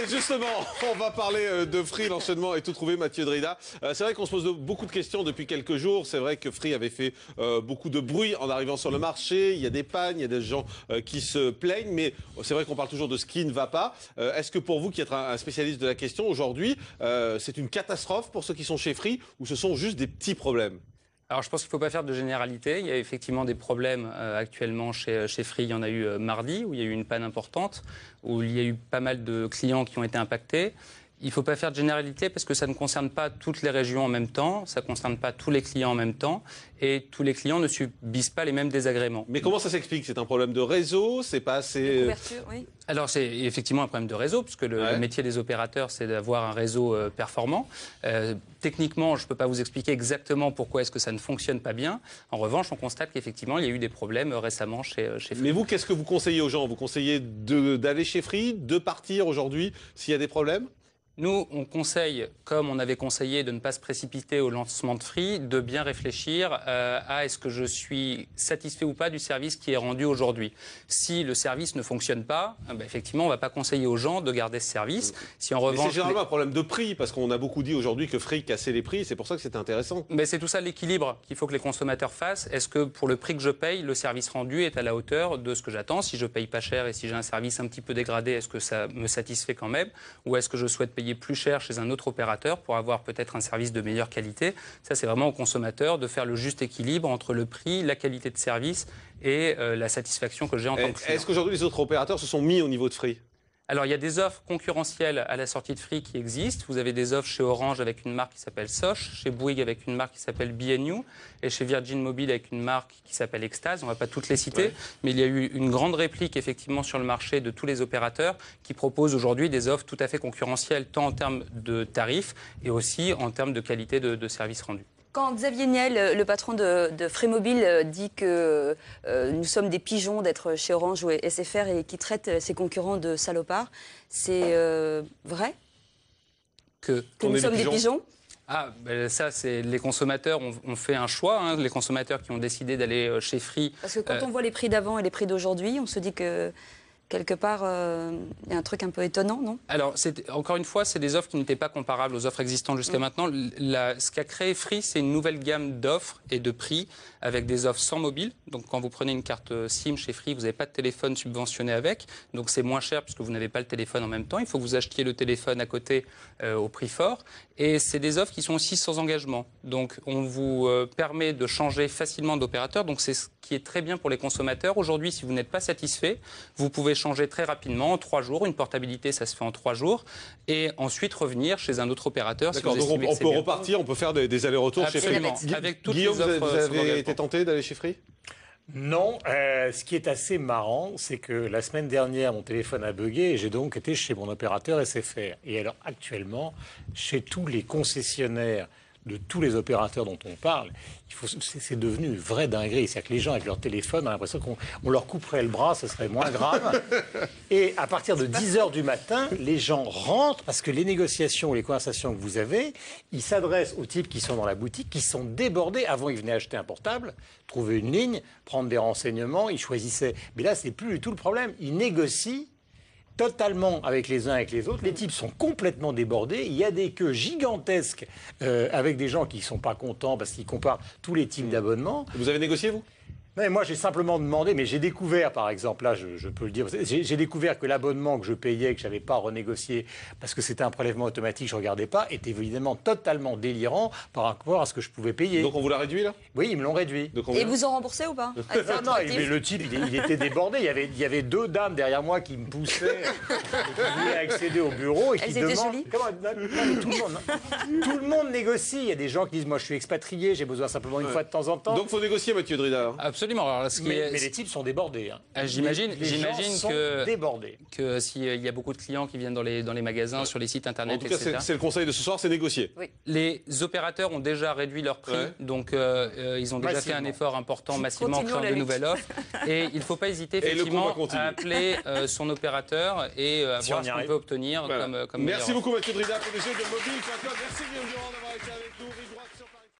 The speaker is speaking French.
Allez, justement, on va parler de Free, l'enchaînement est tout trouvé, Mathieu Drida. C'est vrai qu'on se pose beaucoup de questions depuis quelques jours. C'est vrai que Free avait fait beaucoup de bruit en arrivant sur le marché. Il y a des pannes, il y a des gens qui se plaignent. Mais c'est vrai qu'on parle toujours de ce qui ne va pas. Est-ce que pour vous, qui êtes un spécialiste de la question, aujourd'hui, c'est une catastrophe pour ceux qui sont chez Free ou ce sont juste des petits problèmes ? Alors, je pense qu'il ne faut pas faire de généralité. Il y a effectivement des problèmes actuellement chez Free. Il y en a eu mardi, où il y a eu une panne importante, où il y a eu pas mal de clients qui ont été impactés. Il ne faut pas faire de généralité parce que ça ne concerne pas toutes les régions en même temps, ça ne concerne pas tous les clients en même temps, et tous les clients ne subissent pas les mêmes désagréments. Mais comment ça s'explique? C'est un problème de réseau? C'est pas assez... couverture, oui. Alors c'est effectivement un problème de réseau, puisque le métier des opérateurs, c'est d'avoir un réseau performant. Techniquement, je ne peux pas vous expliquer exactement pourquoi est-ce que ça ne fonctionne pas bien. En revanche, on constate qu'effectivement, il y a eu des problèmes récemment chez Free. Mais vous, qu'est-ce que vous conseillez aux gens? Vous conseillez d'aller chez Free, de partir aujourd'hui s'il y a des problèmes? Nous, on conseille, comme on avait conseillé de ne pas se précipiter au lancement de Free, de bien réfléchir à est-ce que je suis satisfait ou pas du service qui est rendu aujourd'hui. Si le service ne fonctionne pas, effectivement, on ne va pas conseiller aux gens de garder ce service. Si en revanche, c'est généralement un problème de prix, parce qu'on a beaucoup dit aujourd'hui que Free cassait les prix, c'est pour ça que c'était intéressant. Mais c'est tout ça l'équilibre qu'il faut que les consommateurs fassent. Est-ce que pour le prix que je paye, le service rendu est à la hauteur de ce que j'attends? Si je paye pas cher et si j'ai un service un petit peu dégradé, est-ce que ça me satisfait quand même? Ou est-ce que je souhaite payer plus cher chez un autre opérateur pour avoir peut-être un service de meilleure qualité? Ça, c'est vraiment au consommateur de faire le juste équilibre entre le prix, la qualité de service et la satisfaction que j'ai en tant que client. Est-ce qu'aujourd'hui, les autres opérateurs se sont mis au niveau de Free? Alors, il y a des offres concurrentielles à la sortie de Free qui existent. Vous avez des offres chez Orange avec une marque qui s'appelle Sosh, chez Bouygues avec une marque qui s'appelle B&U et chez Virgin Mobile avec une marque qui s'appelle Extase. On ne va pas toutes les citer, mais il y a eu une grande réplique effectivement sur le marché de tous les opérateurs qui proposent aujourd'hui des offres tout à fait concurrentielles, tant en termes de tarifs et aussi en termes de qualité de service rendu. Quand Xavier Niel, le patron de Free Mobile, dit que nous sommes des pigeons d'être chez Orange ou SFR et qui traite ses concurrents de salopards, c'est vrai que nous sommes des pigeons? Ça, c'est les consommateurs ont fait un choix, les consommateurs qui ont décidé d'aller chez Free. Parce que quand on voit les prix d'avant et les prix d'aujourd'hui, on se dit que quelque part, il y a un truc un peu étonnant, non? Alors, encore une fois, c'est des offres qui n'étaient pas comparables aux offres existantes jusqu'à maintenant. Ce qu'a créé Free, c'est une nouvelle gamme d'offres et de prix avec des offres sans mobile. Donc, quand vous prenez une carte SIM chez Free, vous n'avez pas de téléphone subventionné avec. Donc, c'est moins cher puisque vous n'avez pas le téléphone en même temps. Il faut que vous achetiez le téléphone à côté au prix fort. Et c'est des offres qui sont aussi sans engagement. Donc, on vous permet de changer facilement d'opérateur. Donc, c'est ce qui est très bien pour les consommateurs. Aujourd'hui, si vous n'êtes pas satisfait, vous pouvez changer très rapidement, en 3 jours. Une portabilité, ça se fait en 3 jours. Et ensuite revenir chez un autre opérateur. D'accord, donc on peut repartir, on peut faire des allers-retours chez Free. Avec toutes Guillaume, les offres vous avez été tenté d'aller chez Free? Non, ce qui est assez marrant, c'est que la semaine dernière, mon téléphone a bugué et j'ai donc été chez mon opérateur SFR. Et alors actuellement, chez tous les concessionnaires de tous les opérateurs dont on parle, c'est devenu une vraie dinguerie. C'est-à-dire que les gens avec leur téléphone ont l'impression qu'on leur couperait le bras, ce serait moins grave. Et à partir de 10h du matin, les gens rentrent parce que les négociations, les conversations que vous avez, ils s'adressent aux types qui sont dans la boutique, qui sont débordés. Avant, ils venaient acheter un portable, trouver une ligne, prendre des renseignements, ils choisissaient. Mais là, c'est plus du tout le problème. Ils négocient totalement avec les uns et avec les autres. Les types sont complètement débordés. Il y a des queues gigantesques avec des gens qui ne sont pas contents parce qu'ils comparent tous les types d'abonnements. Vous avez négocié, vous? Non, mais moi, j'ai simplement demandé, mais j'ai découvert, par exemple, là, je peux le dire, j'ai découvert que l'abonnement que je payais, que je n'avais pas renégocié, parce que c'était un prélèvement automatique, je ne regardais pas, était évidemment totalement délirant par rapport à ce que je pouvais payer. Donc on vous l'a réduit, là? Oui, ils me l'ont réduit. Et vous ont remboursé ou pas? Non, mais le type, il était débordé. Il y avait 2 dames derrière moi qui me poussaient, qui voulaient accéder au bureau. Et qui Elles étaient jolies? Tout le monde négocie. Il y a des gens qui disent, moi, je suis expatrié, j'ai besoin simplement une fois de temps en temps. Donc il faut négocier, Mathieu Drida. Absolument. Alors, mais les types sont débordés. J'imagine débordés. Que s'il y a beaucoup de clients qui viennent dans les magasins, sur les sites internet, en tout cas, c'est le conseil de ce soir, c'est négocier. Oui. Les opérateurs ont déjà réduit leur prix, donc ils ont déjà fait un effort important massivement en créant de nouvelles offres. Et il ne faut pas hésiter effectivement à appeler son opérateur et à voir ce qu'on peut obtenir comme Merci beaucoup Mathieu Drida, PDG de Mobile.com. Merci Guillaume Durand.